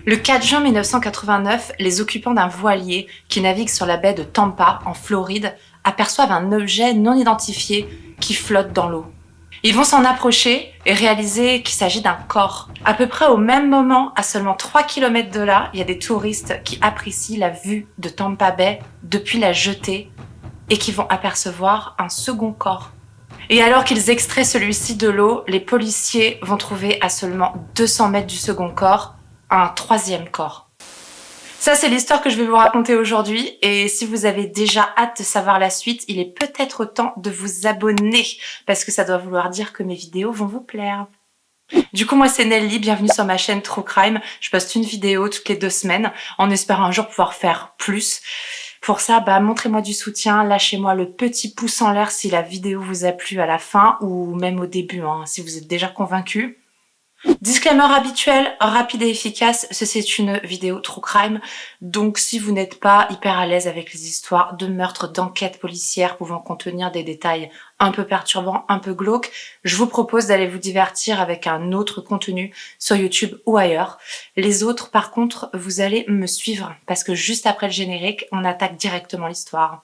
Le 4 juin 1989, les occupants d'un voilier qui navigue sur la baie de Tampa, en Floride, aperçoivent un objet non identifié qui flotte dans l'eau. Ils vont s'en approcher et réaliser qu'il s'agit d'un corps. À peu près au même moment, à seulement 3 km de là, il y a des touristes qui apprécient la vue de Tampa Bay depuis la jetée et qui vont apercevoir un second corps. Et alors qu'ils extraient celui-ci de l'eau, les policiers vont trouver à seulement 200 mètres du second corps un troisième corps. Ça, c'est l'histoire que je vais vous raconter aujourd'hui. Et si vous avez déjà hâte de savoir la suite, il est peut-être temps de vous abonner parce que ça doit vouloir dire que mes vidéos vont vous plaire. Du coup, moi, c'est Nelly. Bienvenue sur ma chaîne True Crime. Je poste une vidéo toutes les 2 semaines en espérant un jour pouvoir faire plus. Pour ça, montrez-moi du soutien. Lâchez-moi le petit pouce en l'air si la vidéo vous a plu à la fin ou même au début, si vous êtes déjà convaincu. Disclaimer habituel, rapide et efficace, ceci est une vidéo True Crime, donc si vous n'êtes pas hyper à l'aise avec les histoires de meurtres, d'enquêtes policières pouvant contenir des détails un peu perturbants, un peu glauques, je vous propose d'aller vous divertir avec un autre contenu sur YouTube ou ailleurs. Les autres, par contre, vous allez me suivre, parce que juste après le générique, on attaque directement l'histoire.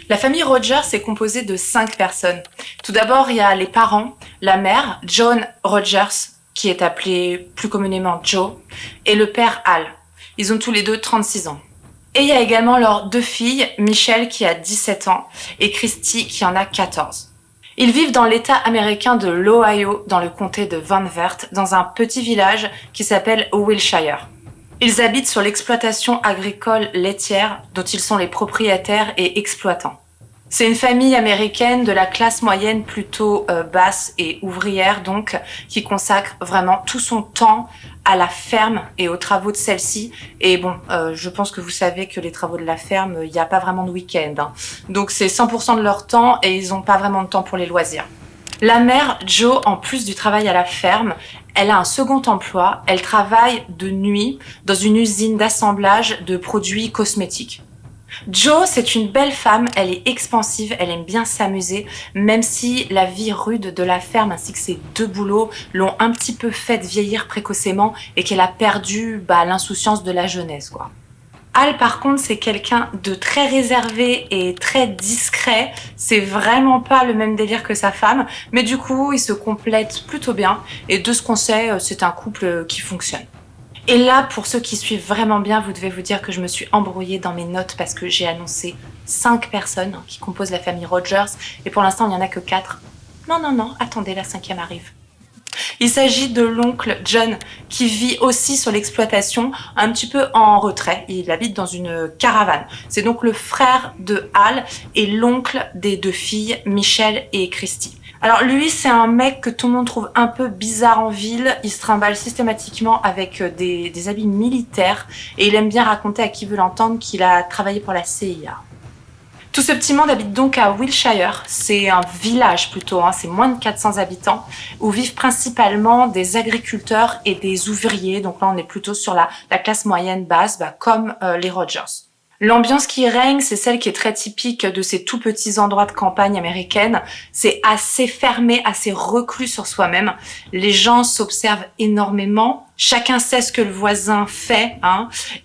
La famille Rogers est composée de 5 personnes. Tout d'abord, il y a les parents, la mère, Joan Rogers, qui est appelée plus communément Joe, et le père Al. Ils ont tous les deux 36 ans. Et il y a également leurs 2 filles, Michelle qui a 17 ans et Christy qui en a 14. Ils vivent dans l'état américain de l'Ohio, dans le comté de Van Wert, dans un petit village qui s'appelle Wilshire. Ils habitent sur l'exploitation agricole laitière dont ils sont les propriétaires et exploitants. C'est une famille américaine de la classe moyenne plutôt basse et ouvrière donc, qui consacre vraiment tout son temps à la ferme et aux travaux de celle-ci. Et je pense que vous savez que les travaux de la ferme, il n'y a pas vraiment de week-end. Donc c'est 100% de leur temps et ils n'ont pas vraiment de temps pour les loisirs. La mère, Jo, en plus du travail à la ferme, elle a un second emploi. Elle travaille de nuit dans une usine d'assemblage de produits cosmétiques. Jo, c'est une belle femme, elle est expansive, elle aime bien s'amuser, même si la vie rude de la ferme ainsi que ses 2 boulots l'ont un petit peu fait vieillir précocement et qu'elle a perdu l'insouciance de la jeunesse, quoi. Al, par contre, c'est quelqu'un de très réservé et très discret. C'est vraiment pas le même délire que sa femme, mais du coup, ils se complètent plutôt bien. Et de ce qu'on sait, c'est un couple qui fonctionne. Et là, pour ceux qui suivent vraiment bien, vous devez vous dire que je me suis embrouillée dans mes notes parce que j'ai annoncé 5 personnes qui composent la famille Rogers. Et pour l'instant, il n'y en a que 4. Non, attendez, la 5e arrive. Il s'agit de l'oncle John qui vit aussi sur l'exploitation, un petit peu en retrait. Il habite dans une caravane. C'est donc le frère de Al et l'oncle des 2 filles, Michelle et Christy. Alors lui, c'est un mec que tout le monde trouve un peu bizarre en ville. Il se trimballe systématiquement avec des habits militaires et il aime bien raconter à qui veut l'entendre qu'il a travaillé pour la CIA. Tout ce petit monde habite donc à Wilshire, c'est un village plutôt, c'est moins de 400 habitants, où vivent principalement des agriculteurs et des ouvriers, donc là on est plutôt sur la classe moyenne basse, comme les Rogers. L'ambiance qui règne, c'est celle qui est très typique de ces tout petits endroits de campagne américaine. C'est assez fermé, assez reclus sur soi-même. Les gens s'observent énormément. Chacun sait ce que le voisin fait,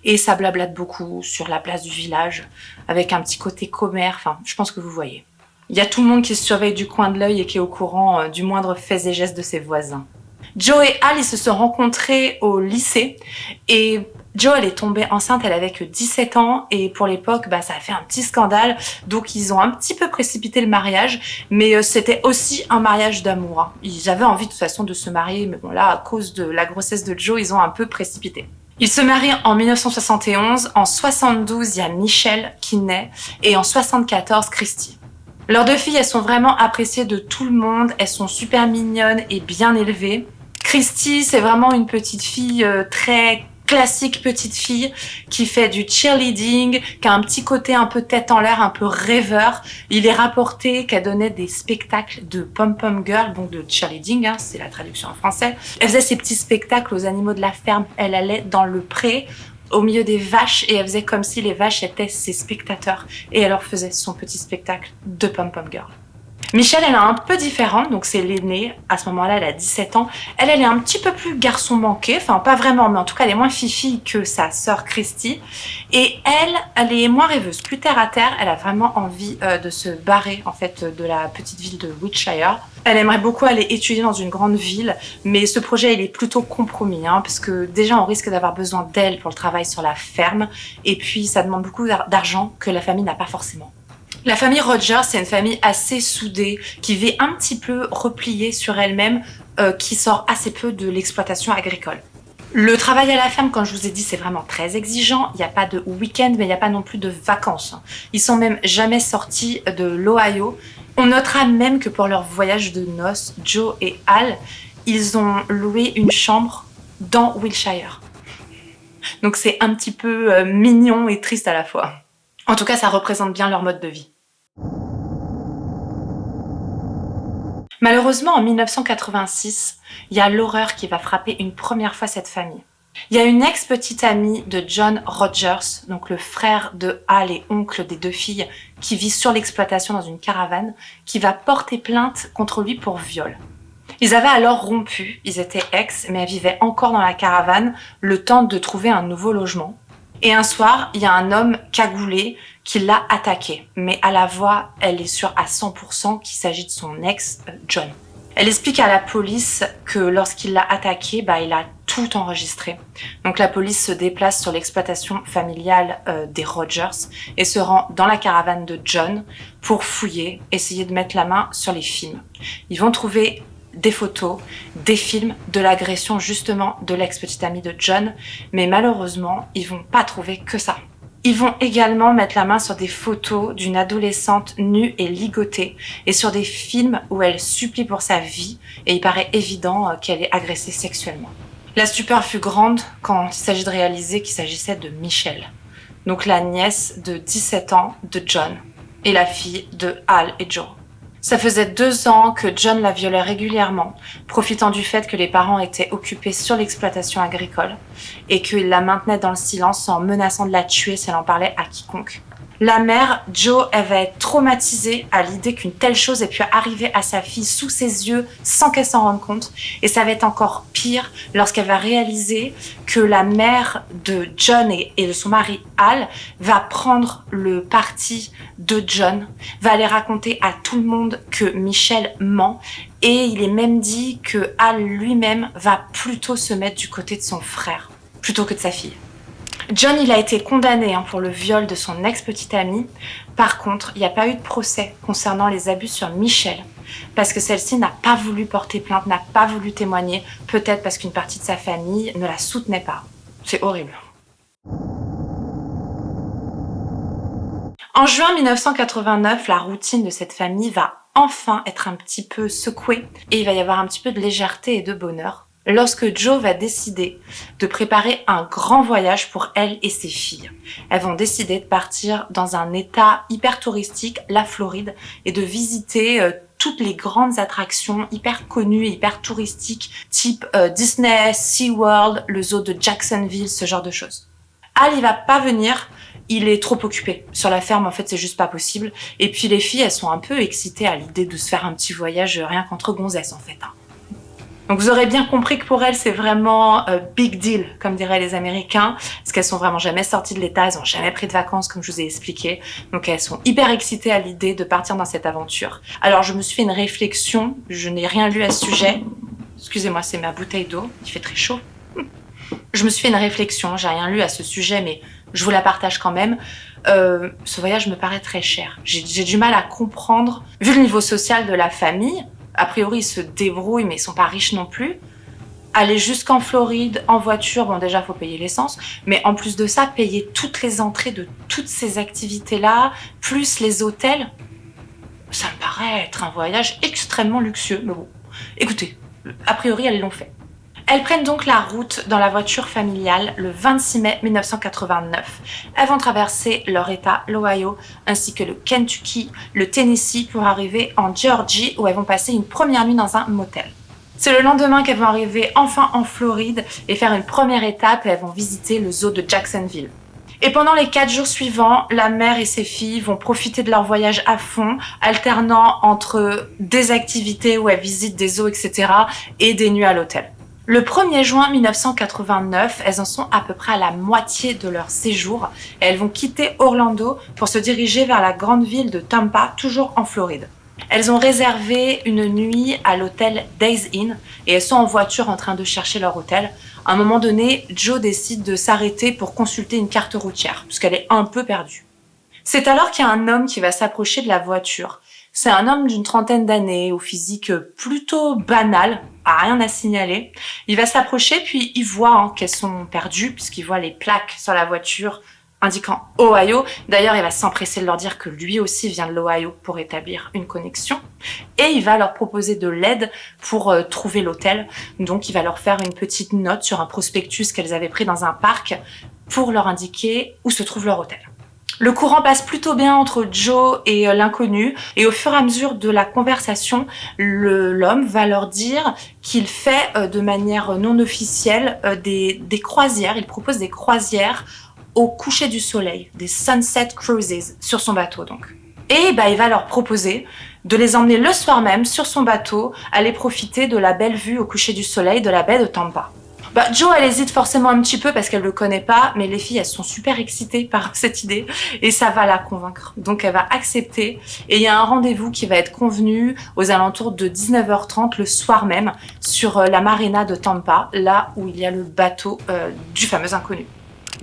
et ça blablate beaucoup sur la place du village, avec un petit côté commère. Je pense que vous voyez. Il y a tout le monde qui se surveille du coin de l'œil et qui est au courant du moindre fait et geste de ses voisins. Joe et Al, ils se sont rencontrés au lycée et Jo, elle est tombée enceinte, elle avait que 17 ans et pour l'époque, ça a fait un petit scandale. Donc ils ont un petit peu précipité le mariage, mais c'était aussi un mariage d'amour. Ils avaient envie de toute façon de se marier, mais là, à cause de la grossesse de Jo, ils ont un peu précipité. Ils se marient en 1971, en 72, il y a Michelle qui naît et en 74, Christy. Leurs 2 filles, elles sont vraiment appréciées de tout le monde, elles sont super mignonnes et bien élevées. Christy, c'est vraiment une petite fille très classique petite fille qui fait du cheerleading, qui a un petit côté un peu tête en l'air, un peu rêveur. Il est rapporté qu'elle donnait des spectacles de pom-pom girl, donc de cheerleading, hein, c'est la traduction en français. Elle faisait ses petits spectacles aux animaux de la ferme. Elle allait dans le pré, au milieu des vaches, et elle faisait comme si les vaches étaient ses spectateurs. Et elle leur faisait son petit spectacle de pom-pom girl. Michelle, elle est un peu différente, donc c'est l'aînée. À ce moment-là, elle a 17 ans. Elle est un petit peu plus garçon manqué, enfin pas vraiment, mais en tout cas, elle est moins fifi que sa sœur Christy. Et elle est moins rêveuse, plus terre à terre. Elle a vraiment envie de se barrer, en fait, de la petite ville de Wiltshire. Elle aimerait beaucoup aller étudier dans une grande ville, mais ce projet, il est plutôt compromis, hein, parce que déjà, on risque d'avoir besoin d'elle pour le travail sur la ferme, et puis ça demande beaucoup d'argent que la famille n'a pas forcément. La famille Rogers, c'est une famille assez soudée, qui vit un petit peu repliée sur elle-même, qui sort assez peu de l'exploitation agricole. Le travail à la ferme, comme je vous ai dit, c'est vraiment très exigeant. Il n'y a pas de week-end, mais il n'y a pas non plus de vacances. Ils sont même jamais sortis de l'Ohio. On notera même que pour leur voyage de noces, Joe et Al, ils ont loué une chambre dans Wiltshire. Donc c'est un petit peu mignon et triste à la fois. En tout cas, ça représente bien leur mode de vie. Malheureusement, en 1986, il y a l'horreur qui va frapper une première fois cette famille. Il y a une ex-petite amie de John Rogers, donc le frère de Al et oncle des deux filles, qui vit sur l'exploitation dans une caravane, qui va porter plainte contre lui pour viol. Ils avaient alors rompu, ils étaient ex, mais elle vivait encore dans la caravane, le temps de trouver un nouveau logement. Et un soir, il y a un homme cagoulé qui l'a attaqué. Mais à la voix, elle est sûre à 100% qu'il s'agit de son ex, John. Elle explique à la police que lorsqu'il l'a attaqué, il a tout enregistré. Donc la police se déplace sur l'exploitation familiale des Rogers et se rend dans la caravane de John pour fouiller, essayer de mettre la main sur les films. Ils vont trouver des photos, des films de l'agression justement de l'ex-petite amie de John, mais malheureusement, ils vont pas trouver que ça. Ils vont également mettre la main sur des photos d'une adolescente nue et ligotée et sur des films où elle supplie pour sa vie et il paraît évident qu'elle est agressée sexuellement. La stupeur fut grande quand il s'agit de réaliser qu'il s'agissait de Michelle, donc la nièce de 17 ans de John et la fille de Al et Joe. Ça faisait 2 ans que John la violait régulièrement, profitant du fait que les parents étaient occupés sur l'exploitation agricole et qu'il la maintenait dans le silence en menaçant de la tuer si elle en parlait à quiconque. La mère, Jo, elle va être traumatisée à l'idée qu'une telle chose ait pu arriver à sa fille sous ses yeux sans qu'elle s'en rende compte. Et ça va être encore pire lorsqu'elle va réaliser que la mère de John et de son mari Al va prendre le parti de John, va aller raconter à tout le monde que Michelle ment. Et il est même dit que Al lui-même va plutôt se mettre du côté de son frère, plutôt que de sa fille. John, il a été condamné pour le viol de son ex-petite amie. Par contre, il n'y a pas eu de procès concernant les abus sur Michelle, parce que celle-ci n'a pas voulu porter plainte, n'a pas voulu témoigner, peut-être parce qu'une partie de sa famille ne la soutenait pas. C'est horrible. En juin 1989, la routine de cette famille va enfin être un petit peu secouée et il va y avoir un petit peu de légèreté et de bonheur lorsque Jo va décider de préparer un grand voyage pour elle et ses filles. Elles vont décider de partir dans un état hyper touristique, la Floride, et de visiter toutes les grandes attractions hyper connues et hyper touristiques, type Disney, SeaWorld, le zoo de Jacksonville, ce genre de choses. Al, il va pas venir, il est trop occupé. Sur la ferme, en fait, c'est juste pas possible. Et puis les filles, elles sont un peu excitées à l'idée de se faire un petit voyage rien qu'entre gonzesses, en fait. Donc vous aurez bien compris que pour elles, c'est vraiment big deal, comme diraient les Américains, parce qu'elles sont vraiment jamais sorties de l'État, elles ont jamais pris de vacances, comme je vous ai expliqué. Donc elles sont hyper excitées à l'idée de partir dans cette aventure. Alors je me suis fait une réflexion, je n'ai rien lu à ce sujet. Excusez-moi, c'est ma bouteille d'eau, il fait très chaud. Je me suis fait une réflexion, j'ai rien lu à ce sujet, mais je vous la partage quand même. Ce voyage me paraît très cher. J'ai du mal à comprendre, vu le niveau social de la famille. A priori, ils se débrouillent, mais ils sont pas riches non plus. Aller jusqu'en Floride en voiture, bon déjà, faut payer l'essence, mais en plus de ça, payer toutes les entrées de toutes ces activités-là, plus les hôtels, ça me paraît être un voyage extrêmement luxueux. Mais bon, écoutez, a priori, elles l'ont fait. Elles prennent donc la route dans la voiture familiale le 26 mai 1989. Elles vont traverser leur état, l'Ohio, ainsi que le Kentucky, le Tennessee, pour arriver en Géorgie où elles vont passer une première nuit dans un motel. C'est le lendemain qu'elles vont arriver enfin en Floride et faire une première étape et elles vont visiter le zoo de Jacksonville. Et pendant les 4 jours suivants, la mère et ses filles vont profiter de leur voyage à fond, alternant entre des activités où elles visitent des zoos, etc. et des nuits à l'hôtel. Le 1er juin 1989, elles en sont à peu près à la moitié de leur séjour et elles vont quitter Orlando pour se diriger vers la grande ville de Tampa, toujours en Floride. Elles ont réservé une nuit à l'hôtel Days Inn et elles sont en voiture en train de chercher leur hôtel. À un moment donné, Jo décide de s'arrêter pour consulter une carte routière, puisqu'elle est un peu perdue. C'est alors qu'il y a un homme qui va s'approcher de la voiture. C'est un homme d'une trentaine d'années, au physique plutôt banal, à rien à signaler. Il va s'approcher, puis il voit qu'elles sont perdues, puisqu'il voit les plaques sur la voiture indiquant Ohio. D'ailleurs, il va s'empresser de leur dire que lui aussi vient de l'Ohio pour établir une connexion. Et il va leur proposer de l'aide pour trouver l'hôtel. Donc, il va leur faire une petite note sur un prospectus qu'elles avaient pris dans un parc pour leur indiquer où se trouve leur hôtel. Le courant passe plutôt bien entre Jo et l'inconnu, et au fur et à mesure de la conversation, l'homme va leur dire qu'il fait de manière non officielle des croisières. Il propose des croisières au coucher du soleil, des Sunset Cruises sur son bateau donc. Et il va leur proposer de les emmener le soir même sur son bateau, aller profiter de la belle vue au coucher du soleil de la baie de Tampa. Jo, elle hésite forcément un petit peu parce qu'elle le connaît pas, mais les filles, elles sont super excitées par cette idée et ça va la convaincre. Donc elle va accepter et il y a un rendez-vous qui va être convenu aux alentours de 19h30 le soir même sur la marina de Tampa, là où il y a le bateau du fameux inconnu.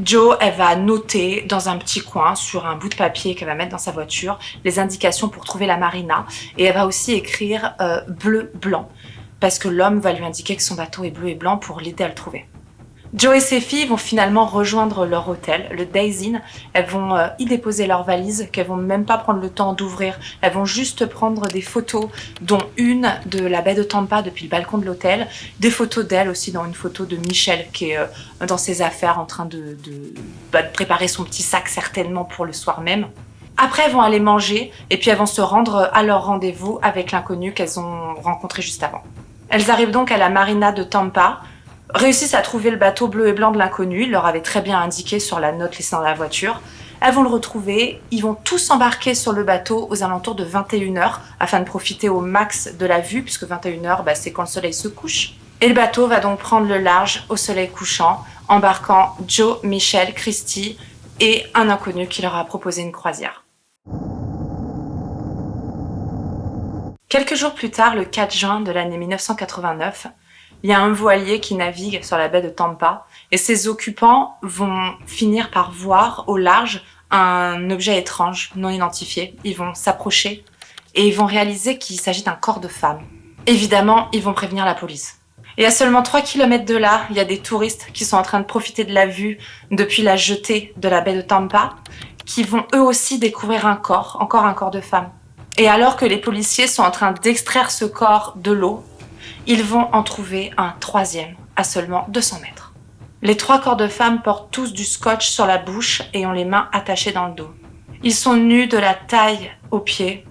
Jo, elle va noter dans un petit coin sur un bout de papier qu'elle va mettre dans sa voiture les indications pour trouver la marina et elle va aussi écrire bleu-blanc parce que l'homme va lui indiquer que son bateau est bleu et blanc pour l'aider à le trouver. Jo et ses filles vont finalement rejoindre leur hôtel, le Days Inn. Elles vont y déposer leurs valises, qu'elles vont même pas prendre le temps d'ouvrir. Elles vont juste prendre des photos, dont une de la baie de Tampa depuis le balcon de l'hôtel, des photos d'elle aussi, dont une photo de Michelle qui est dans ses affaires en train de préparer son petit sac certainement pour le soir même. Après, elles vont aller manger et puis elles vont se rendre à leur rendez-vous avec l'inconnu qu'elles ont rencontré juste avant. Elles arrivent donc à la marina de Tampa, réussissent à trouver le bateau bleu et blanc de l'inconnu, il leur avait très bien indiqué sur la note laissée dans la voiture. Elles vont le retrouver, ils vont tous embarquer sur le bateau aux alentours de 21h afin de profiter au max de la vue, puisque 21h, c'est quand le soleil se couche. Et le bateau va donc prendre le large au soleil couchant, embarquant Jo, Michelle, Christy et un inconnu qui leur a proposé une croisière. Quelques jours plus tard, le 4 juin de l'année 1989, il y a un voilier qui navigue sur la baie de Tampa et ses occupants vont finir par voir au large un objet étrange, non identifié. Ils vont s'approcher et ils vont réaliser qu'il s'agit d'un corps de femme. Évidemment, ils vont prévenir la police. Et à seulement 3 km de là, il y a des touristes qui sont en train de profiter de la vue depuis la jetée de la baie de Tampa, qui vont eux aussi découvrir encore un corps de femme. Et alors que les policiers sont en train d'extraire ce corps de l'eau, ils vont en trouver un troisième à seulement 200 mètres. Les 3 corps de femmes portent tous du scotch sur la bouche et ont les mains attachées dans le dos. Ils sont nus de la taille aux pieds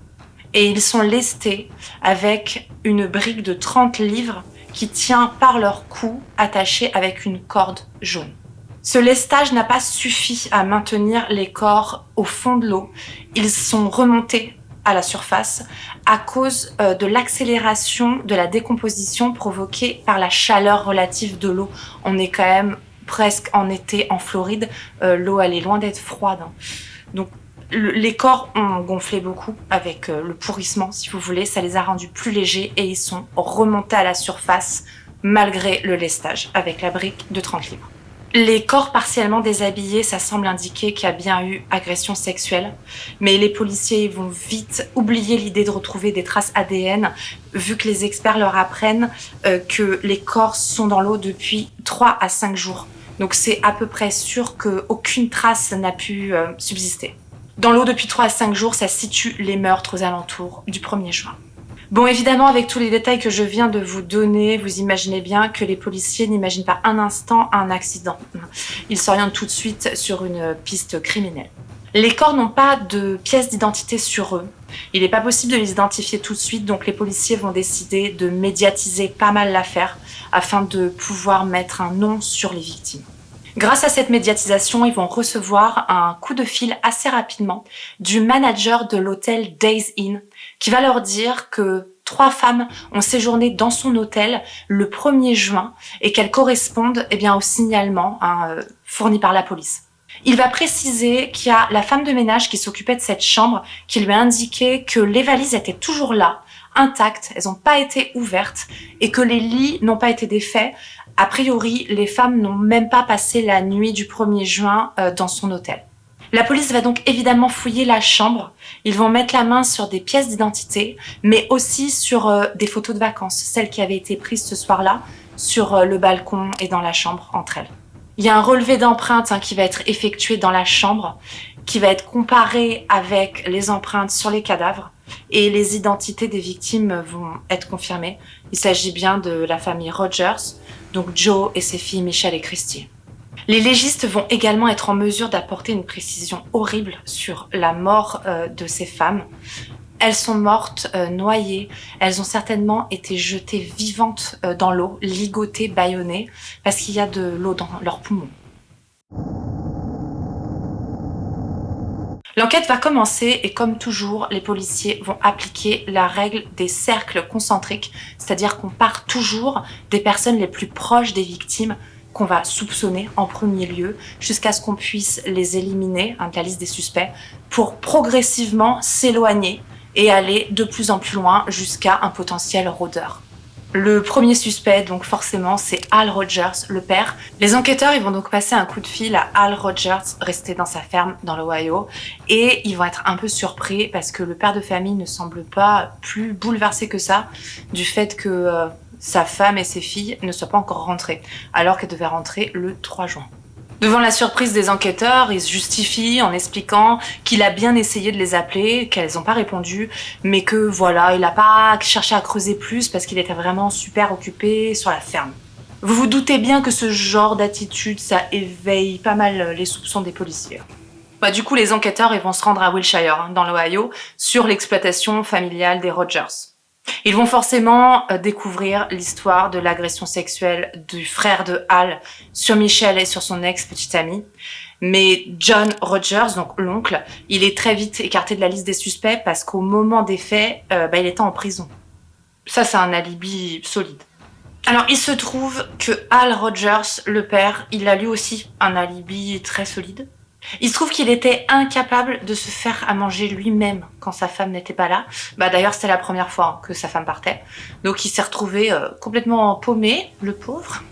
et ils sont lestés avec une brique de 30 livres qui tient par leur cou attaché avec une corde jaune. Ce lestage n'a pas suffi à maintenir les corps au fond de l'eau. Ils sont remontés à la surface à cause de l'accélération de la décomposition provoquée par la chaleur relative de l'eau. On est quand même presque en été en Floride, l'eau elle est loin d'être froide. Donc les corps ont gonflé beaucoup avec le pourrissement si vous voulez, ça les a rendus plus légers et ils sont remontés à la surface malgré le lestage avec la brique de 30 livres. Les corps partiellement déshabillés, ça semble indiquer qu'il y a bien eu agression sexuelle, mais les policiers vont vite oublier l'idée de retrouver des traces ADN, vu que les experts leur apprennent que les corps sont dans l'eau depuis 3 à 5 jours. Donc c'est à peu près sûr qu'aucune trace n'a pu subsister. Dans l'eau depuis 3 à 5 jours, ça situe les meurtres aux alentours du 1er juin. Bon, évidemment, avec tous les détails que je viens de vous donner, vous imaginez bien que les policiers n'imaginent pas un instant un accident. Ils s'orientent tout de suite sur une piste criminelle. Les corps n'ont pas de pièces d'identité sur eux. Il n'est pas possible de les identifier tout de suite, donc les policiers vont décider de médiatiser pas mal l'affaire afin de pouvoir mettre un nom sur les victimes. Grâce à cette médiatisation, ils vont recevoir un coup de fil assez rapidement du manager de l'hôtel Days Inn qui va leur dire que 3 femmes ont séjourné dans son hôtel le 1er juin et qu'elles correspondent au signalement fourni par la police. Il va préciser qu'il y a la femme de ménage qui s'occupait de cette chambre qui lui a indiqué que les valises étaient toujours là, intactes, elles n'ont pas été ouvertes et que les lits n'ont pas été défaits. A priori, les femmes n'ont même pas passé la nuit du 1er juin dans son hôtel. La police va donc évidemment fouiller la chambre. Ils vont mettre la main sur des pièces d'identité, mais aussi sur des photos de vacances, celles qui avaient été prises ce soir-là, sur le balcon et dans la chambre entre elles. Il y a un relevé d'empreintes qui va être effectué dans la chambre, qui va être comparé avec les empreintes sur les cadavres et les identités des victimes vont être confirmées. Il s'agit bien de la famille Rogers, donc Joe et ses filles Michelle et Christy. Les légistes vont également être en mesure d'apporter une précision horrible sur la mort de ces femmes. Elles sont mortes noyées, elles ont certainement été jetées vivantes dans l'eau, ligotées, bâillonnées, parce qu'il y a de l'eau dans leurs poumons. L'enquête va commencer et comme toujours, les policiers vont appliquer la règle des cercles concentriques, c'est-à-dire qu'on part toujours des personnes les plus proches des victimes qu'on va soupçonner en premier lieu, jusqu'à ce qu'on puisse les éliminer de la liste des suspects, pour progressivement s'éloigner et aller de plus en plus loin jusqu'à un potentiel rôdeur. Le premier suspect, donc forcément, c'est Al Rogers, le père. Les enquêteurs, ils vont donc passer un coup de fil à Al Rogers, resté dans sa ferme dans l'Ohio, et ils vont être un peu surpris parce que le père de famille ne semble pas plus bouleversé que ça du fait que sa femme et ses filles ne soient pas encore rentrées, alors qu'elles devaient rentrer le 3 juin. Devant la surprise des enquêteurs, il se justifie en expliquant qu'il a bien essayé de les appeler, qu'elles n'ont pas répondu, mais que voilà, il n'a pas cherché à creuser plus parce qu'il était vraiment super occupé sur la ferme. Vous vous doutez bien que ce genre d'attitude, ça éveille pas mal les soupçons des policiers. Du coup, les enquêteurs ils vont se rendre à Wilshire, dans l'Ohio, sur l'exploitation familiale des Rogers. Ils vont forcément découvrir l'histoire de l'agression sexuelle du frère de Al sur Michelle et sur son ex-petite amie. Mais John Rogers, donc l'oncle, il est très vite écarté de la liste des suspects parce qu'au moment des faits, il était en prison. Ça, c'est un alibi solide. Alors, il se trouve que Al Rogers, le père, il a lui aussi un alibi très solide. Il se trouve qu'il était incapable de se faire à manger lui-même quand sa femme n'était pas là. D'ailleurs, c'était la première fois que sa femme partait. Donc, il s'est retrouvé complètement paumé, le pauvre.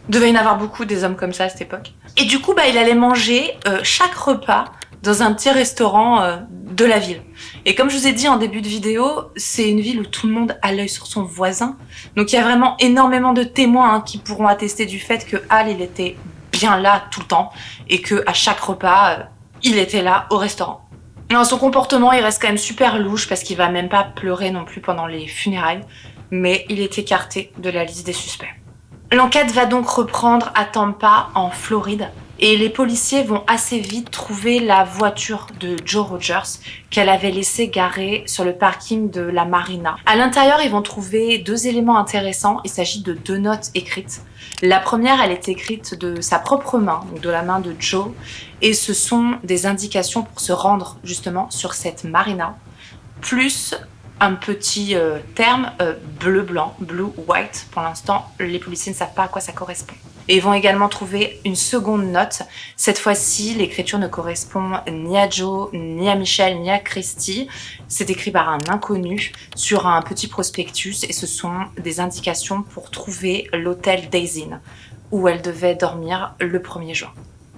Devait y en avoir beaucoup des hommes comme ça à cette époque. Et du coup, il allait manger chaque repas dans un petit restaurant de la ville. Et comme je vous ai dit en début de vidéo, c'est une ville où tout le monde a l'œil sur son voisin. Donc, il y a vraiment énormément de témoins qui pourront attester du fait que Al, il était bien là tout le temps et que à chaque repas il était là au restaurant. Alors, son comportement il reste quand même super louche parce qu'il va même pas pleurer non plus pendant les funérailles, mais il est écarté de la liste des suspects. L'enquête va donc reprendre à Tampa en Floride et les policiers vont assez vite trouver la voiture de Joe Rogers qu'elle avait laissée garée sur le parking de la marina. À l'intérieur, ils vont trouver 2 éléments intéressants. Il s'agit de 2 notes écrites. La première, elle est écrite de sa propre main, donc de la main de Joe, et ce sont des indications pour se rendre justement sur cette marina, plus un petit terme bleu-blanc, blue-white. Pour l'instant, les policiers ne savent pas à quoi ça correspond. Et ils vont également trouver une seconde note. Cette fois-ci, l'écriture ne correspond ni à Joe, ni à Michelle, ni à Christy. C'est écrit par un inconnu sur un petit prospectus et ce sont des indications pour trouver l'hôtel Days Inn où elle devait dormir le 1er juin.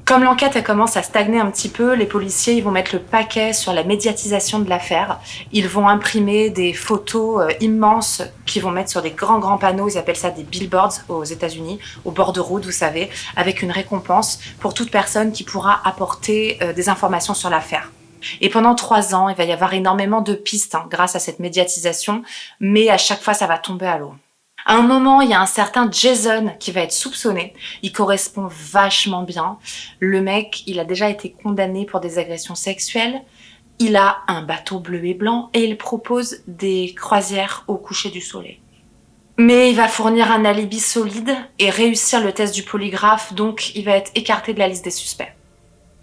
Comme l'enquête elle commence à stagner un petit peu, les policiers ils vont mettre le paquet sur la médiatisation de l'affaire. Ils vont imprimer des photos immenses qu'ils vont mettre sur des grands panneaux, ils appellent ça des billboards aux États-Unis, au bord de route, vous savez, avec une récompense pour toute personne qui pourra apporter des informations sur l'affaire. Et pendant 3 ans, il va y avoir énormément de pistes grâce à cette médiatisation, mais à chaque fois, ça va tomber à l'eau. À un moment, il y a un certain Jason qui va être soupçonné. Il correspond vachement bien. Le mec, il a déjà été condamné pour des agressions sexuelles. Il a un bateau bleu et blanc et il propose des croisières au coucher du soleil. Mais il va fournir un alibi solide et réussir le test du polygraphe, donc il va être écarté de la liste des suspects.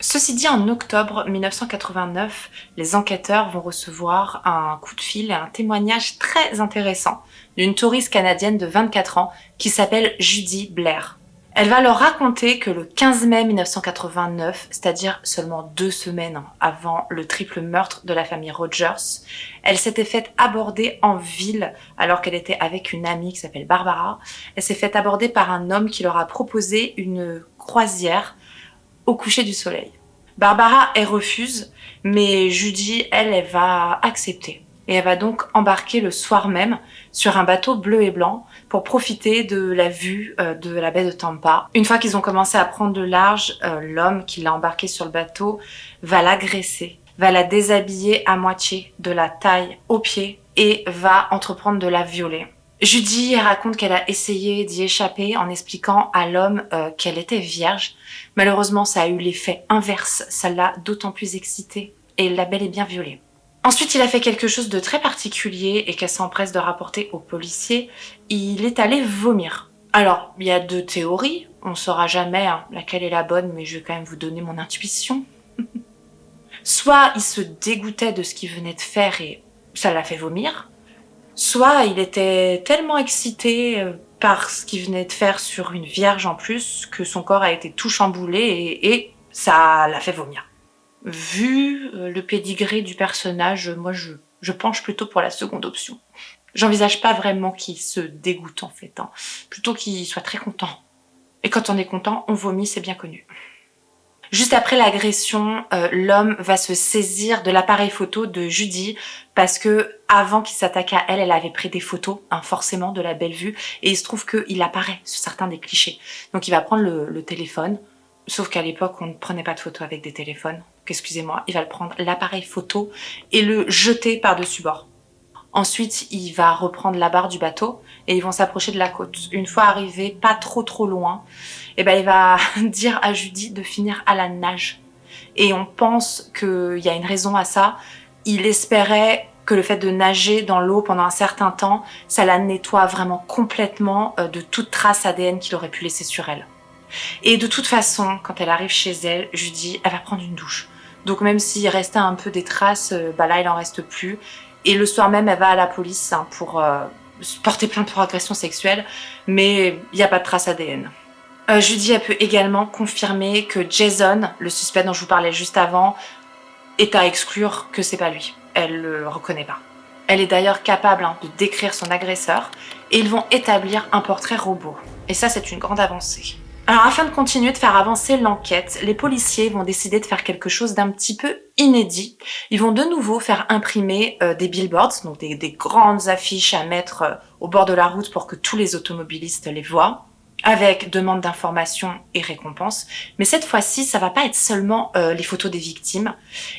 Ceci dit, en octobre 1989, les enquêteurs vont recevoir un coup de fil et un témoignage très intéressant d'une touriste canadienne de 24 ans qui s'appelle Judy Blair. Elle va leur raconter que le 15 mai 1989, c'est-à-dire seulement 2 semaines avant le triple meurtre de la famille Rogers, elle s'était faite aborder en ville alors qu'elle était avec une amie qui s'appelle Barbara. Elle s'est faite aborder par un homme qui leur a proposé une croisière au coucher du soleil. Barbara, elle refuse, mais Judy, elle va accepter. Et elle va donc embarquer le soir même sur un bateau bleu et blanc pour profiter de la vue de la baie de Tampa. Une fois qu'ils ont commencé à prendre de large, l'homme qui l'a embarqué sur le bateau va l'agresser, va la déshabiller à moitié de la taille aux pieds et va entreprendre de la violer. Judy raconte qu'elle a essayé d'y échapper en expliquant à l'homme qu'elle était vierge. Malheureusement, ça a eu l'effet inverse. Ça l'a d'autant plus excitée et l'a bel et bien violée. Ensuite, il a fait quelque chose de très particulier et qu'elle s'empresse de rapporter aux policiers. Il est allé vomir. Alors, il y a 2 théories. On ne saura jamais laquelle est la bonne, mais je vais quand même vous donner mon intuition. Soit il se dégoûtait de ce qu'il venait de faire et ça l'a fait vomir. Soit il était tellement excité par ce qu'il venait de faire sur une vierge en plus que son corps a été tout chamboulé et ça l'a fait vomir. Vu le pédigré du personnage, moi je penche plutôt pour la seconde option. J'envisage pas vraiment qu'il se dégoûte en fait, plutôt qu'il soit très content. Et quand on est content, on vomit, c'est bien connu. Juste après l'agression, l'homme va se saisir de l'appareil photo de Judy parce que avant qu'il s'attaque à elle, elle avait pris des photos, forcément de la belle vue, et il se trouve qu'il apparaît sur certains des clichés. Donc il va prendre le téléphone, sauf qu'à l'époque on ne prenait pas de photos avec des téléphones. Excusez-moi, il va prendre l'appareil photo et le jeter par-dessus bord. Ensuite, il va reprendre la barre du bateau et ils vont s'approcher de la côte. Une fois arrivé pas trop loin, il va dire à Judy de finir à la nage. Et on pense qu'il y a une raison à ça. Il espérait que le fait de nager dans l'eau pendant un certain temps, ça la nettoie vraiment complètement de toute trace ADN qu'il aurait pu laisser sur elle. Et de toute façon, quand elle arrive chez elle, Judy, elle va prendre une douche. Donc même s'il restait un peu des traces, là il en reste plus. Et le soir même, elle va à la police pour porter plainte pour agression sexuelle, mais il n'y a pas de trace ADN. Judy, elle peut également confirmer que Jason, le suspect dont je vous parlais juste avant, est à exclure que c'est pas lui. Elle le reconnaît pas. Elle est d'ailleurs capable de décrire son agresseur et ils vont établir un portrait robot. Et ça, c'est une grande avancée. Alors, afin de continuer de faire avancer l'enquête, les policiers vont décider de faire quelque chose d'un petit peu inédit. Ils vont de nouveau faire imprimer des billboards, donc des grandes affiches à mettre au bord de la route pour que tous les automobilistes les voient, avec demande d'informations et récompenses. Mais cette fois-ci, ça va pas être seulement les photos des victimes.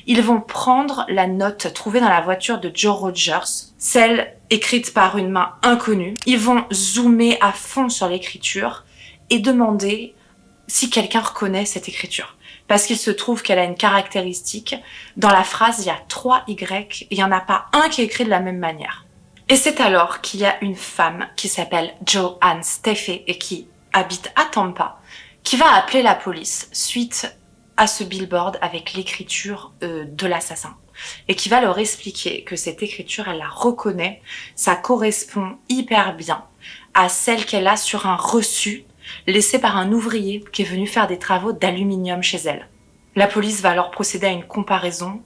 Ils vont prendre la note trouvée dans la voiture de Joe Rogers, celle écrite par une main inconnue. Ils vont zoomer à fond sur l'écriture et demander si quelqu'un reconnaît cette écriture. Parce qu'il se trouve qu'elle a une caractéristique. Dans la phrase, il y a 3 Y, il n'y en a pas un qui est écrit de la même manière. Et c'est alors qu'il y a une femme qui s'appelle Joanne Steffe et qui habite à Tampa, qui va appeler la police suite à ce billboard avec l'écriture de l'assassin. Et qui va leur expliquer que cette écriture, elle la reconnaît, ça correspond hyper bien à celle qu'elle a sur un reçu laissé par un ouvrier qui est venu faire des travaux d'aluminium chez elle. La police va alors procéder à une comparaison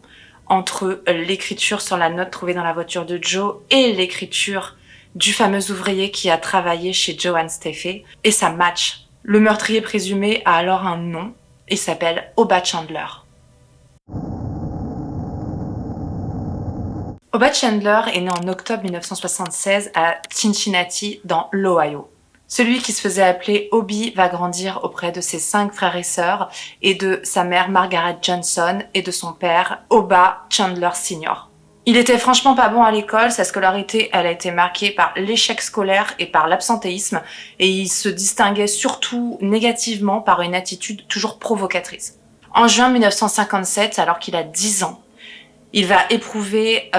entre l'écriture sur la note trouvée dans la voiture de Joe et l'écriture du fameux ouvrier qui a travaillé chez Joanne Steffe, et ça match. Le meurtrier présumé a alors un nom, il s'appelle Obad Chandler. Obad Chandler est né en octobre 1976 à Cincinnati, dans l'Ohio. Celui qui se faisait appeler Obi va grandir auprès de ses 5 frères et sœurs et de sa mère Margaret Johnson et de son père Oba Chandler Sr. Il était franchement pas bon à l'école, sa scolarité elle a été marquée par l'échec scolaire et par l'absentéisme et il se distinguait surtout négativement par une attitude toujours provocatrice. En juin 1957, alors qu'il a 10 ans, il va éprouver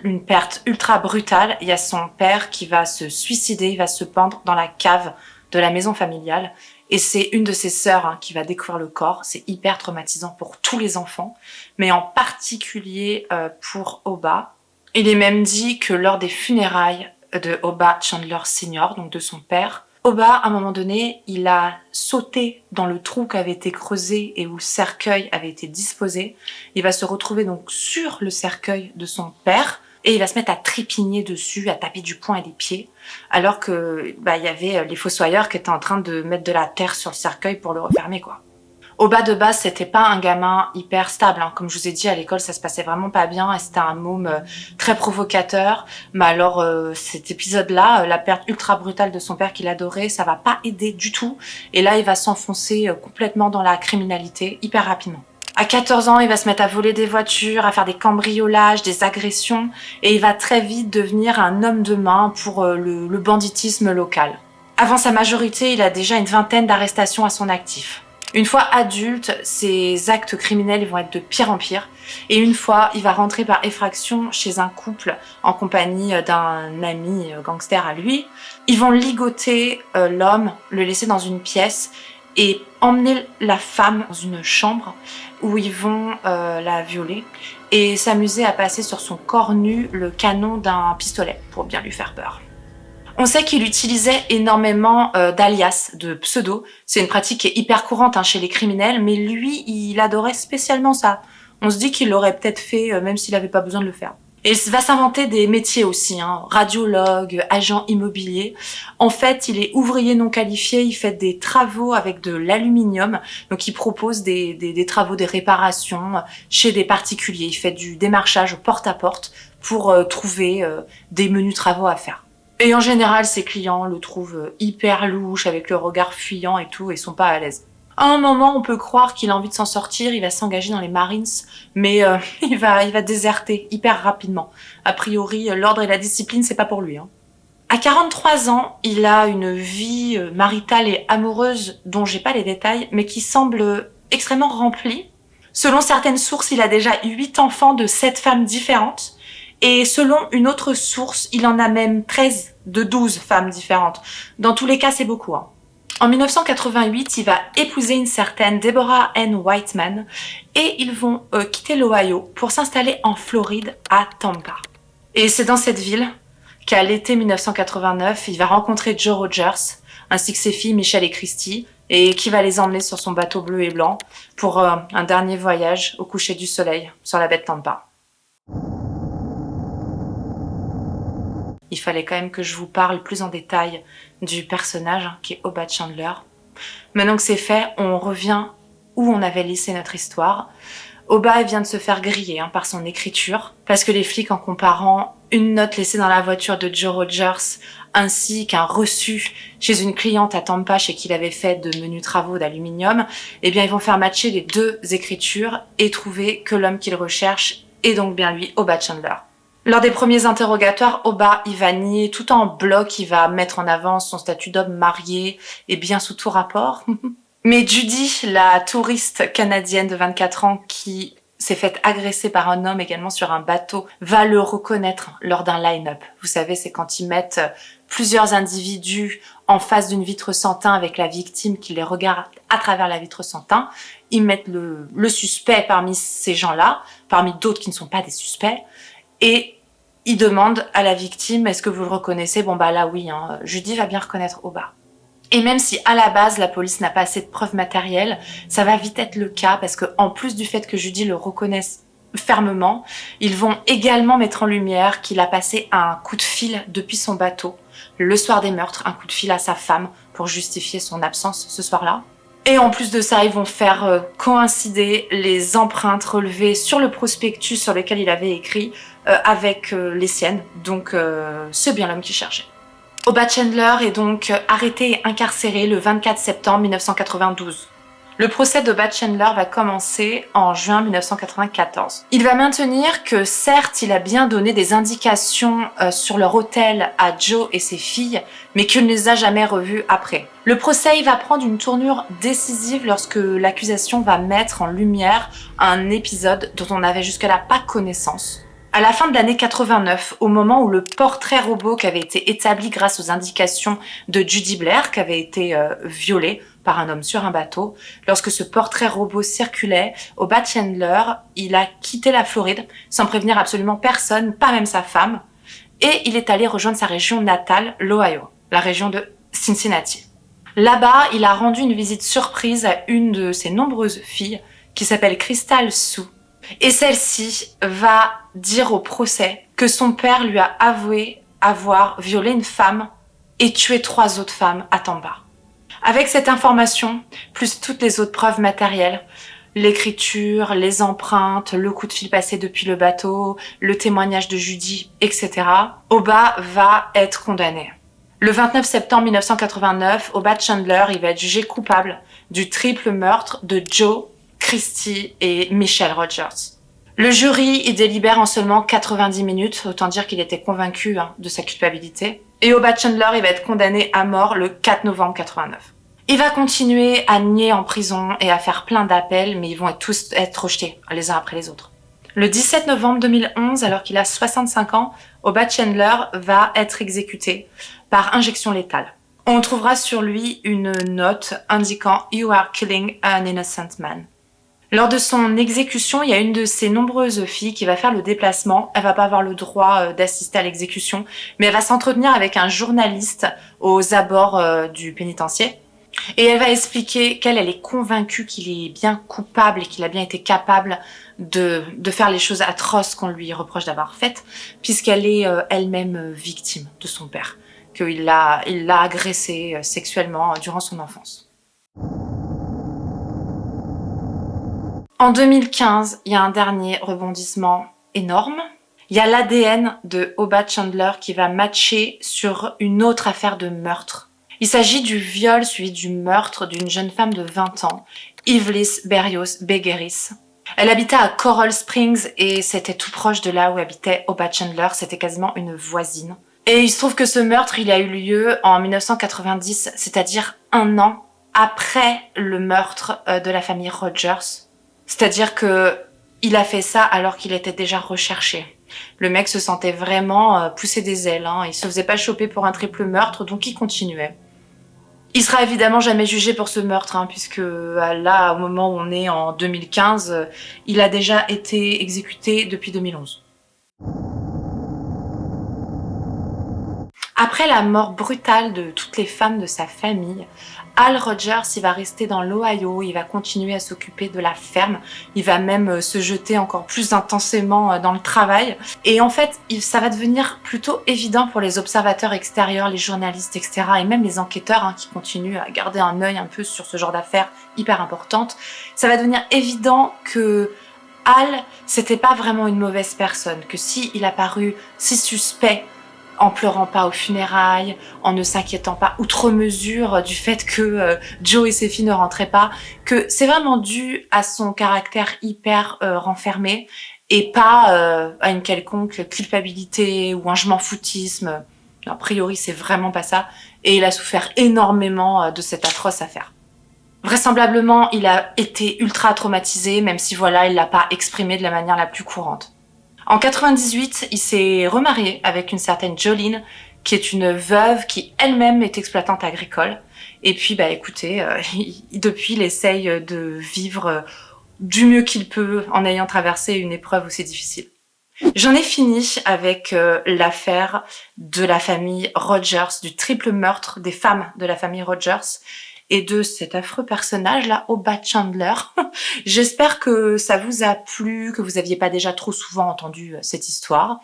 une perte ultra brutale. Il y a son père qui va se suicider, il va se pendre dans la cave de la maison familiale. Et c'est une de ses sœurs qui va découvrir le corps. C'est hyper traumatisant pour tous les enfants, mais en particulier pour Oba. Il est même dit que lors des funérailles de Oba Chandler Sr., donc de son père, Oba, à un moment donné, il a sauté dans le trou qui avait été creusé et où le cercueil avait été disposé. Il va se retrouver donc sur le cercueil de son père et il va se mettre à trépigner dessus, à taper du poing et des pieds, alors que il y avait les fossoyeurs qui étaient en train de mettre de la terre sur le cercueil pour le refermer, quoi. Oba de base, c'était pas un gamin hyper stable, hein. Comme je vous ai dit, à l'école, ça se passait vraiment pas bien et c'était un môme très provocateur. Mais alors, cet épisode-là, la perte ultra brutale de son père qu'il adorait, ça va pas aider du tout. Et là, il va s'enfoncer complètement dans la criminalité hyper rapidement. À 14 ans, il va se mettre à voler des voitures, à faire des cambriolages, des agressions et il va très vite devenir un homme de main pour le banditisme local. Avant sa majorité, il a déjà une 20aine d'arrestations à son actif. Une fois adulte, ses actes criminels vont être de pire en pire. Et une fois, il va rentrer par effraction chez un couple en compagnie d'un ami gangster à lui. Ils vont ligoter l'homme, le laisser dans une pièce et emmener la femme dans une chambre où ils vont la violer et s'amuser à passer sur son corps nu le canon d'un pistolet pour bien lui faire peur. On sait qu'il utilisait énormément d'alias, de pseudos. C'est une pratique qui est hyper courante chez les criminels, mais lui, il adorait spécialement ça. On se dit qu'il l'aurait peut-être fait même s'il n'avait pas besoin de le faire. Et il va s'inventer des métiers aussi, radiologue, agent immobilier. En fait, il est ouvrier non qualifié, il fait des travaux avec de l'aluminium. Donc, il propose des travaux, des réparations chez des particuliers. Il fait du démarchage porte-à-porte pour trouver des menus travaux à faire. Et en général, ses clients le trouvent hyper louche, avec le regard fuyant et tout, et sont pas à l'aise. À un moment, on peut croire qu'il a envie de s'en sortir, il va s'engager dans les Marines, mais il va déserter hyper rapidement. A priori, l'ordre et la discipline, c'est pas pour lui. À 43 ans, il a une vie maritale et amoureuse dont j'ai pas les détails, mais qui semble extrêmement remplie. Selon certaines sources, il a déjà 8 enfants de 7 femmes différentes. Et selon une autre source, il en a même 13 de 12 femmes différentes. Dans tous les cas, c'est beaucoup. En 1988, il va épouser une certaine Deborah Ann Whiteman et ils vont quitter l'Ohio pour s'installer en Floride, à Tampa. Et c'est dans cette ville qu'à l'été 1989, il va rencontrer Joe Rogers, ainsi que ses filles Michelle et Christy, et qui va les emmener sur son bateau bleu et blanc pour un dernier voyage au coucher du soleil sur la baie de Tampa. Il fallait quand même que je vous parle plus en détail du personnage qui est Oba Chandler. Maintenant que c'est fait, on revient où on avait laissé notre histoire. Oba vient de se faire griller par son écriture, parce que les flics, en comparant une note laissée dans la voiture de Joe Rogers ainsi qu'un reçu chez une cliente à Tampa chez qui il avait fait de menus travaux d'aluminium, eh bien ils vont faire matcher les deux écritures et trouver que l'homme qu'ils recherchent est donc bien lui, Oba Chandler. Lors des premiers interrogatoires, Oba, il va nier tout en bloc, il va mettre en avant son statut d'homme marié et bien sous tout rapport. Mais Judy, la touriste canadienne de 24 ans qui s'est faite agresser par un homme également sur un bateau, va le reconnaître lors d'un line-up. Vous savez, c'est quand ils mettent plusieurs individus en face d'une vitre sans teint avec la victime qui les regarde à travers la vitre sans teint. Ils mettent le suspect parmi ces gens-là, parmi d'autres qui ne sont pas des suspects, et il demande à la victime, est-ce que vous le reconnaissez? Bon là oui, Judy va bien reconnaître Oba. Et même si à la base la police n'a pas assez de preuves matérielles, ça va vite être le cas parce que en plus du fait que Judy le reconnaisse fermement, ils vont également mettre en lumière qu'il a passé un coup de fil depuis son bateau le soir des meurtres, un coup de fil à sa femme pour justifier son absence ce soir-là. Et en plus de ça, ils vont faire coïncider les empreintes relevées sur le prospectus sur lequel il avait écrit avec les siennes. Donc c'est bien l'homme qu'il cherchait. Oba Chandler est donc arrêté et incarcéré le 24 septembre 1992. Le procès d'Oba Chandler va commencer en juin 1994. Il va maintenir que certes, il a bien donné des indications sur leur hôtel à Joe et ses filles, mais qu'il ne les a jamais revus après. Le procès va prendre une tournure décisive lorsque l'accusation va mettre en lumière un épisode dont on n'avait jusque-là pas connaissance. À la fin de l'année 89, au moment où le portrait robot qui avait été établi grâce aux indications de Judy Blair, qui avait été violée par un homme sur un bateau, lorsque ce portrait robot circulait, Oba Chandler, il a quitté la Floride sans prévenir absolument personne, pas même sa femme, et il est allé rejoindre sa région natale, l'Ohio, la région de Cincinnati. Là-bas, il a rendu une visite surprise à une de ses nombreuses filles, qui s'appelle Crystal Sue. Et celle-ci va dire au procès que son père lui a avoué avoir violé une femme et tué 3 autres femmes à Tampa. Avec cette information, plus toutes les autres preuves matérielles, l'écriture, les empreintes, le coup de fil passé depuis le bateau, le témoignage de Judy, etc., Oba va être condamné. Le 29 septembre 1989, Oba Chandler, il va être jugé coupable du triple meurtre de Joe, Christy et Michelle Rogers. Le jury y délibère en seulement 90 minutes, autant dire qu'il était convaincu de sa culpabilité. Et Oba Chandler, il va être condamné à mort le 4 novembre 89. Il va continuer à nier en prison et à faire plein d'appels, mais ils vont tous être rejetés les uns après les autres. Le 17 novembre 2011, alors qu'il a 65 ans, Oba Chandler va être exécuté par injection létale. On trouvera sur lui une note indiquant « You are killing an innocent man ». Lors de son exécution, il y a une de ses nombreuses filles qui va faire le déplacement. Elle va pas avoir le droit d'assister à l'exécution, mais elle va s'entretenir avec un journaliste aux abords du pénitencier. Et elle va expliquer qu'elle est convaincue qu'il est bien coupable et qu'il a bien été capable de faire les choses atroces qu'on lui reproche d'avoir faites, puisqu'elle est elle-même victime de son père, qu'il l'a agressée sexuellement durant son enfance. En 2015, il y a un dernier rebondissement énorme. Il y a l'ADN de Oba Chandler qui va matcher sur une autre affaire de meurtre. Il s'agit du viol suivi du meurtre d'une jeune femme de 20 ans, Evelys Berrios Begueris. Elle habitait à Coral Springs et c'était tout proche de là où habitait Oba Chandler, c'était quasiment une voisine. Et il se trouve que ce meurtre, il a eu lieu en 1990, c'est-à-dire 1 an après le meurtre de la famille Rogers. C'est-à-dire que il a fait ça alors qu'il était déjà recherché. Le mec se sentait vraiment pousser des ailes, il se faisait pas choper pour un triple meurtre, donc il continuait. Il sera évidemment jamais jugé pour ce meurtre, puisque là, au moment où on est en 2015, il a déjà été exécuté depuis 2011. Après la mort brutale de toutes les femmes de sa famille, Al Rogers, il va rester dans l'Ohio, il va continuer à s'occuper de la ferme, il va même se jeter encore plus intensément dans le travail. Et en fait, ça va devenir plutôt évident pour les observateurs extérieurs, les journalistes, etc. et même les enquêteurs qui continuent à garder un œil un peu sur ce genre d'affaires hyper importantes. Ça va devenir évident que Al, c'était pas vraiment une mauvaise personne, que si il a paru si suspect en pleurant pas aux funérailles, en ne s'inquiétant pas outre mesure du fait que Joe et ses filles ne rentraient pas, que c'est vraiment dû à son caractère hyper renfermé et pas à une quelconque culpabilité ou un je m'en foutisme. A priori, c'est vraiment pas ça. Et il a souffert énormément de cette atroce affaire. Vraisemblablement, il a été ultra traumatisé, même si voilà, il l'a pas exprimé de la manière la plus courante. En 98, il s'est remarié avec une certaine Jolene, qui est une veuve qui elle-même est exploitante agricole. Et puis, écoutez, depuis, il essaye de vivre du mieux qu'il peut en ayant traversé une épreuve aussi difficile. J'en ai fini avec l'affaire de la famille Rogers, du triple meurtre des femmes de la famille Rogers et de cet affreux personnage-là, Oba Chandler. J'espère que ça vous a plu, que vous n'aviez pas déjà trop souvent entendu cette histoire.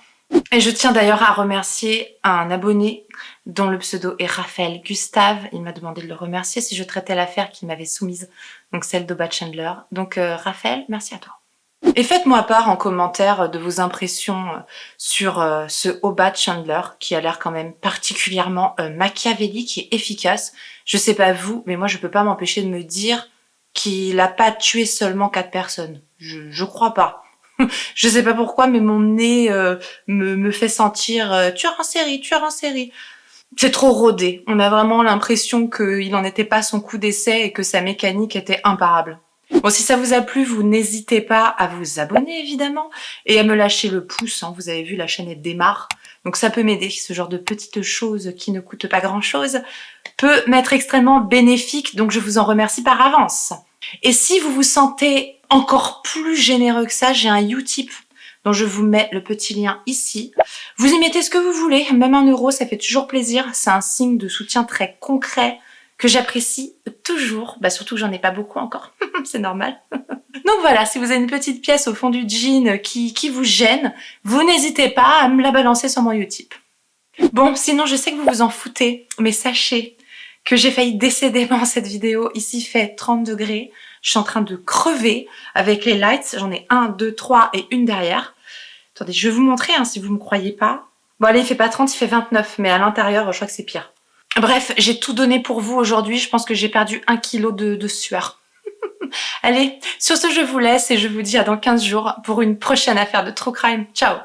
Et je tiens d'ailleurs à remercier un abonné dont le pseudo est Raphaël Gustave. Il m'a demandé de le remercier si je traitais l'affaire qu'il m'avait soumise, donc celle d'Oba Chandler. Donc Raphaël, merci à toi. Et faites-moi part en commentaire de vos impressions sur ce Hobart Chandler qui a l'air quand même particulièrement machiavélique et efficace. Je sais pas vous, mais moi je peux pas m'empêcher de me dire qu'il a pas tué seulement 4 personnes. Je crois pas. Je sais pas pourquoi, mais mon nez me fait sentir tueur en série, tueur en série. C'est trop rodé. On a vraiment l'impression qu'il n'en était pas son coup d'essai et que sa mécanique était imparable. Bon, si ça vous a plu, vous n'hésitez pas à vous abonner évidemment et à me lâcher le pouce. Hein. Vous avez vu, la chaîne elle démarre. Donc ça peut m'aider. Ce genre de petites choses qui ne coûtent pas grand-chose peut m'être extrêmement bénéfique. Donc je vous en remercie par avance. Et si vous vous sentez encore plus généreux que ça, j'ai un Utip dont je vous mets le petit lien ici. Vous y mettez ce que vous voulez, même 1 euro, ça fait toujours plaisir. C'est un signe de soutien très concret que j'apprécie toujours. Bah surtout que j'en ai pas beaucoup encore, c'est normal. Donc voilà, si vous avez une petite pièce au fond du jean qui vous gêne, vous n'hésitez pas à me la balancer sur mon Utip. Bon, sinon je sais que vous vous en foutez, mais sachez que j'ai failli décéder pendant cette vidéo. Ici, il fait 30 degrés. Je suis en train de crever avec les lights. J'en ai 1, 2, 3 et une derrière. Attendez, je vais vous montrer hein, si vous me croyez pas. Bon allez, il fait pas 30, il fait 29, mais à l'intérieur, je crois que c'est pire. Bref, j'ai tout donné pour vous aujourd'hui. Je pense que j'ai perdu 1 kilo de sueur. Allez, sur ce, je vous laisse et je vous dis à dans 15 jours pour une prochaine affaire de True Crime. Ciao!